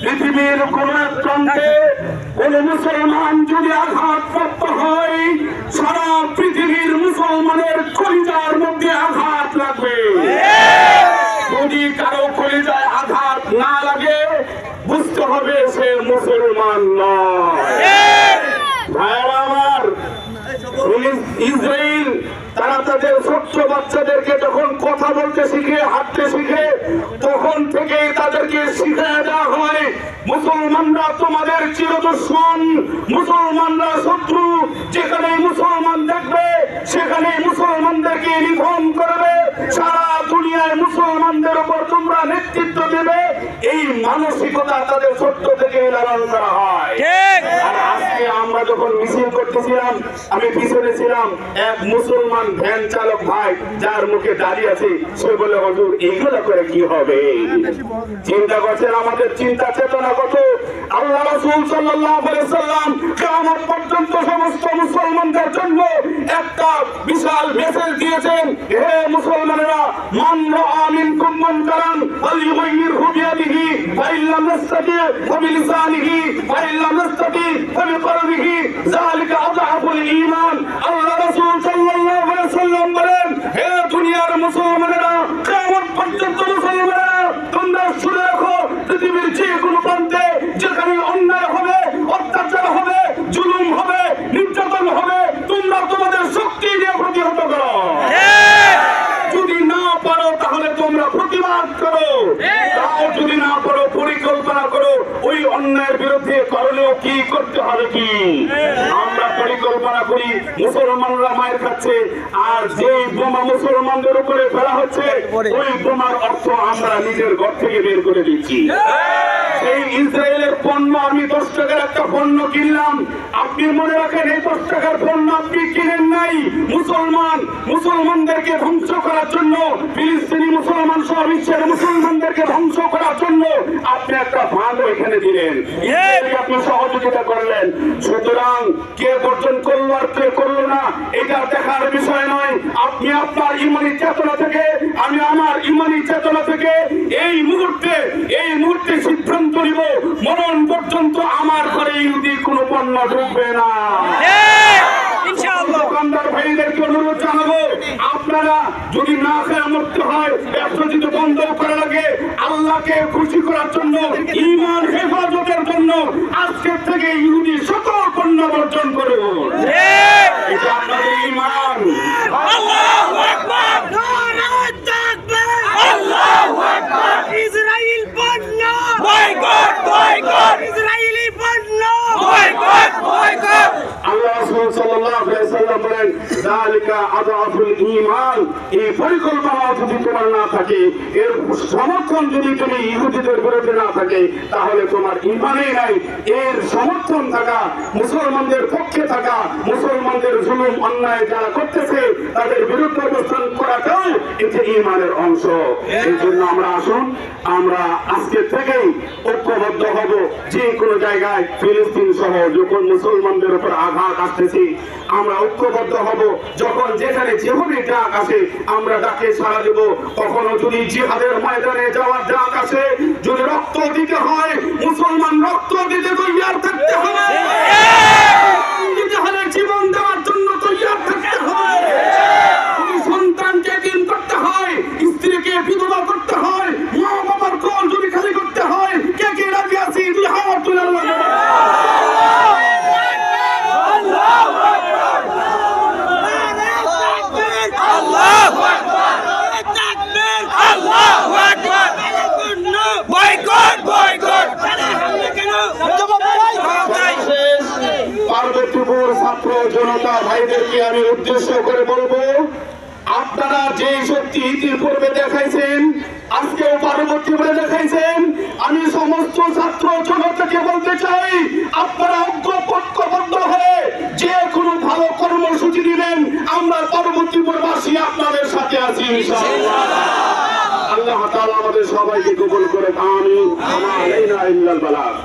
পৃথিবীর কোন এক প্রান্তে কোন মুসলমান যদি আঘাতপ্রাপ্ত হয়, সারা পৃথিবীর মুসলমানের কলিজার মধ্যে আঘাত লাগবে। যদি কারো কলিজায় আঘাত না লাগে, বুঝতে হবে সে মুসলমান নয়। ভাইরা আমার, ইসরায়েল তারা তাদের ছোট্ট বাচ্চাদেরকে যখন কথা বলতে শিখে, হাঁটতে শিখে, তখন থেকে তাদেরকে শিখিয়ে দেওয়া হয় মুসলমানরা তোমাদের চিরদুশমন, মুসলমানরা শত্রু। যেখানে মুসলমান দেখবে সেখানে মুসলমানদেরকে নিধন করবে, সারা দুনিয়ায় মুসলমানদের উপর তোমরা নেতৃত্ব দেবে। এই মানসিকতা তাদের ছোট্ট থেকে লালন করা হয়। আর আজকে আমরা যখন মিছিল করতেছিলাম, আমি পিছনে ছিলাম, এক মুসলমান ভ্যান চালক ভাই যার মুখে দাঁড়িয়ে আছে, সে বলে হুজুর এইগুলো করে কি হবে? চিন্তা করছেন আমাদের চিন্তা চেতনা কত? আল্লাহ রাসূল সাল্লাল্লাহু আলাইহি সাল্লাম কিয়ামত পর্যন্ত সমস্ত মুসলমানদের জন্য একটা বিশাল মেসেজ দিয়েছেন। হে মুসলমানেরা, মান রাআ মিনকুম মুনকারান ফালইউগাইয়িরহু বিয়াদিহি ফাইন লাম ইস্তাতি' ফাবিলিসানিহি ফাইন লাম ইস্তাতি' ফাবিকলবিহি যালিকা আযআফুল ঈমান। আল্লাহ রাসূল সাল্লাল্লাহু আলাইহি সাল্লাম বলেন, হে দুনিয়ার মুসলমানেরা, কিয়ামত পর্যন্ত মুসলমানেরা তোমরা শুনে রাখো, পৃথিবীর যে কোনো প্রান্তে যেখানে অন্যায় হবে, অত্যাচার হবে, জুলুম হবে, নির্যাতন হবে, তোমরা তোমাদের শক্তি দিয়ে প্রতিহত করো। যদি না পারো তাহলে তোমরা প্রতিবাদ করো, তাও যদি না পারো পরিকল্পনা করো ওই অন্যায়ের বিরুদ্ধে। করলেও কি করতে হবে? কি আমরা পরিকল্পনা করি, মুসলমানরা মায়ের খাচ্ছে, আর যে বোমা মুসলমানদের উপরে ফেলা হচ্ছে ওই বোমার অর্থ আমরা নিজের ঘর থেকে বের করে দিচ্ছি। সেই ইসরায়েলের পণ্য, আমি 10 টাকার একটা পণ্য কিনলাম, আপনি মনে রাখেন এই 10 টাকার পণ্য আপনি কিনেন নাই। মুসলমানদেরকে ধ্বংস করার জন্য, ফিলিস্তিনি মুসলমান সহ বিশ্বের মুসলমানদেরকে ধ্বংস করার জন্য আপনি একটা ফান্ড এখানে দিলেন, আপনি সহযোগিতা করলেন। সুতরাং কে বর্জন করলো আর কে করলো না এটা দেখার বিষয় নয়। আপনি আপনার ইমানি চেতনা থেকে, আমি আমার ইমানি চেতনা থেকে এই মুহূর্তে সিদ্ধান্ত নিব, মরণ পর্যন্ত আমার ঘরে ইহুদি কোনো পণ্য ঢুকবে না। দোকানদার ভাইদেরকে অনুরোধ জানাবো, আপনারা যদি না খেয়ে মরতে হয়, ব্যবসা যদি বন্ধ করা লাগে, আল্লাহকে খুশি করার জন্য, ঈমান হেফাজতের জন্য আজকের থেকে ইহুদি সকল পণ্য বর্জন করুন। এটা আপনাদের ঈমান। আল্লাহু আকবার, নারায়ে তাকবীর, আল্লাহু আকবার। ইসরাইল পণ্য বয়কট, বয়কট, ইসরাইলি পণ্য বয়কট, বয়কট। আল্লাহ রাসূল সাল্লাল্লাহু আলাইহি সাল্লাম বলেন, যালিকা আযআফুল ঈমান। এই পরিকল্পনা যদি তোমার না থাকে, এর সমর্থন যদি তুমি ইহুদিদের বিরুদ্ধে না থাকে, তাহলে তোমার ঈমানই নাই। এর সমর্থন থাকা, মুসলমানদের পক্ষে থাকা, মুসলমানদের জুলুম অন্যায় যারা করতেছে তাদের বিরুদ্ধে অবস্থান করাটাও এটা ঈমানের অংশ। এই জন্য আমরা আসুন, আমরা আজকে থেকেই ঐক্যবদ্ধ হব। যে কোনো জায়গায় ফিলিস্তিন সহ যখন মুসলমানদের উপর আঘাত আসতেছে, আমরা ঐক্যবদ্ধ হব। যখন যেখানে যেভাবে ডাক আসে আমরা ডাকে সাড়া দেব। কখনো যদি জিহাদের ময়দানে যাওয়ার ডাক আসে, যদি রক্ত দিতে হয়, মুসলমান রক্ত দিতে তৈয়ার থাকতে হবে, জীবন দেওয়ার জন্য তৈয়ার থাকতে হবে। সন্তানকে দিন করতে হয়, স্ত্রীকে বিধবা করতে হয়, মা বাবার কোল যদি খালি করতে হয়, কে কে রাজি আছি? দুই হাত তুলে পার্বতীপুর ছাত্র জনতা ভাইদেরকে আমি উদ্দেশ্য করে বলবো, আপনারা যে শক্তি ইতিপূর্বে দেখাইছেন, আজকেও পার্বতীপুরে দেখাইছেন, আমি সমস্ত ছাত্র জনতাকে বলতে চাই, আপনারা ঐক্যবদ্ধ হয়ে যে কোনো ভালো কর্মসূচি দিবেন, আমরা পার্বতীপুরবাসী আপনাদের সাথে আছি ইনশাআল্লাহ। আল্লাহ তাআলা আমাদের সবাইকে কবুল করে। আমিন। আমা আলাইনা ইল্লাল বালাগ।